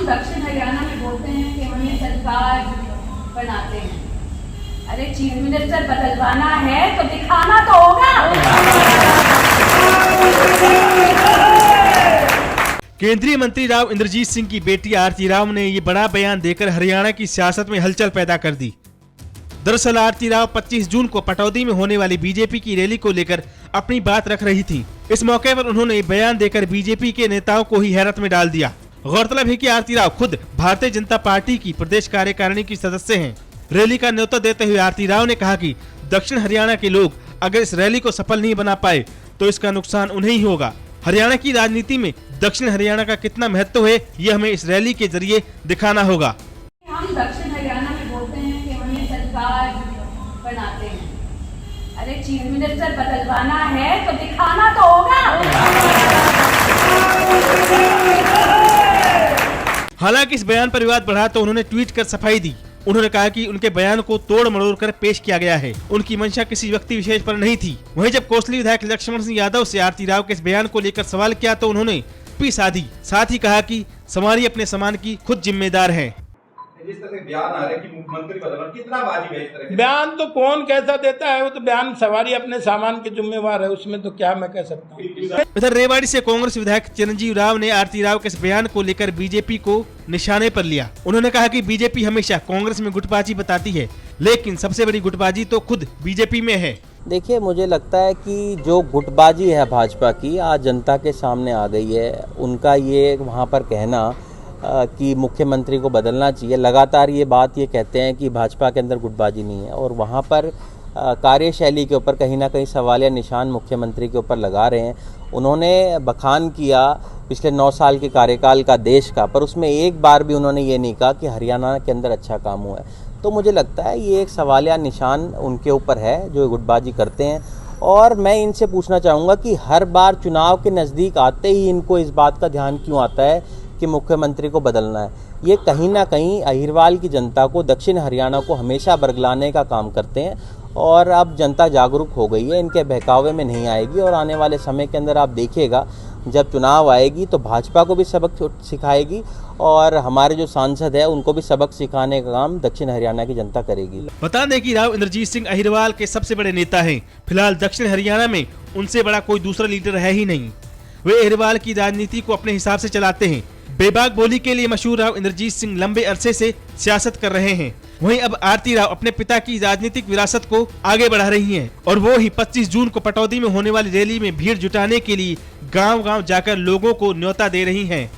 दक्षिण हरियाणा में बोलते हैं कि हम ये सरकार बनाते हैं। अरे चीफ मिनिस्टर बदलवाना है तो दिखाना तो होगा। केंद्रीय मंत्री राव इंद्रजीत सिंह की बेटी आरती राव ने ये बड़ा बयान देकर हरियाणा की सियासत में हलचल पैदा कर दी। दरअसल आरती राव 25 जून को पटौदी में होने वाली बीजेपी की रैली को लेकर अपनी बात रख रही थी। इस मौके पर उन्होंने बयान देकर बीजेपी के नेताओं को ही हैरत में डाल दिया। गौरतलब है कि आरती राव खुद भारतीय जनता पार्टी की प्रदेश कार्यकारिणी की सदस्य हैं। रैली का न्योता देते हुए आरती राव ने कहा कि दक्षिण हरियाणा के लोग अगर इस रैली को सफल नहीं बना पाए तो इसका नुकसान उन्हें ही होगा। हरियाणा की राजनीति में दक्षिण हरियाणा का कितना महत्व है ये हमें इस रैली के जरिए दिखाना होगा। हम दक्षिण हरियाणा में बोलते हैं कि हम ये सरकार बनाते हैं। अरे चीफ मिनिस्टर बदलवाना है तो दिखाना तो होगा। हालांकि इस बयान पर विवाद बढ़ा तो उन्होंने ट्वीट कर सफाई दी। उन्होंने कहा कि उनके बयान को तोड़ मरोड़ कर पेश किया गया है। उनकी मंशा किसी व्यक्ति विशेष पर नहीं थी। वहीं जब कोसली विधायक लक्ष्मण सिंह यादव से आरती राव के इस बयान को लेकर सवाल किया तो उन्होंने टिप्पणी साधी। साथ ही कहा कि सवारी अपने सामान की खुद जिम्मेदार है। जिस तरह के बयान आ रहे हैं कि मुख्यमंत्री बदलना कितना वाजिब है इस तरह के बयान तो कौन कैसा देता है, वो तो बयान सवारी अपने सामान के जिम्मेवार है, उसमें तो क्या मैं कह सकता हूँ। इधर रेवाड़ी से कांग्रेस विधायक चिरंजीव राव ने आरती राव के इस बयान को लेकर बीजेपी को निशाने पर लिया। उन्होंने कहा कि बीजेपी हमेशा कांग्रेस में गुटबाजी बताती है, लेकिन सबसे बड़ी गुटबाजी तो खुद बीजेपी में है। देखिए, मुझे लगता है कि जो गुटबाजी है भाजपा की आज जनता के सामने आ गई है। उनका ये वहाँ पर कहना कि मुख्यमंत्री को बदलना चाहिए, लगातार ये बात ये कहते हैं कि भाजपा के अंदर गुटबाजी नहीं है, और वहाँ पर कार्यशैली के ऊपर कहीं ना कहीं सवालिया निशान मुख्यमंत्री के ऊपर लगा रहे हैं। उन्होंने बखान किया पिछले 9 साल के कार्यकाल का देश का, पर उसमें एक बार भी उन्होंने ये नहीं कहा कि हरियाणा के अंदर अच्छा काम हुआ है। तो मुझे लगता है ये एक सवालिया निशान उनके ऊपर है जो गुटबाजी करते हैं। और मैं इनसे पूछना चाहूँगा कि हर बार चुनाव के नज़दीक आते ही इनको इस बात का ध्यान क्यों आता है कि मुख्यमंत्री को बदलना है। ये कहीं ना कहीं अहिरवाल की जनता को, दक्षिण हरियाणा को हमेशा बरगलाने का काम करते हैं, और अब जनता जागरूक हो गई है, इनके बहकावे में नहीं आएगी। और आने वाले समय के अंदर आप देखिएगा जब चुनाव आएगी तो भाजपा को भी सबक सिखाएगी, और हमारे जो सांसद है उनको भी सबक सिखाने का काम दक्षिण हरियाणा की जनता करेगी। बता दें कि राव इंद्रजीत सिंह अहिरवाल के सबसे बड़े नेता हैं। फिलहाल दक्षिण हरियाणा में उनसे बड़ा कोई दूसरा लीडर है ही नहीं। वे अहिरवाल की राजनीति को अपने हिसाब से चलाते हैं। बेबाक बोली के लिए मशहूर राव इंद्रजीत सिंह लंबे अरसे से सियासत कर रहे हैं। वहीं अब आरती राव अपने पिता की राजनीतिक विरासत को आगे बढ़ा रही हैं, और वो ही 25 जून को पटौदी में होने वाली रैली में भीड़ जुटाने के लिए गांव-गांव जाकर लोगों को न्योता दे रही हैं।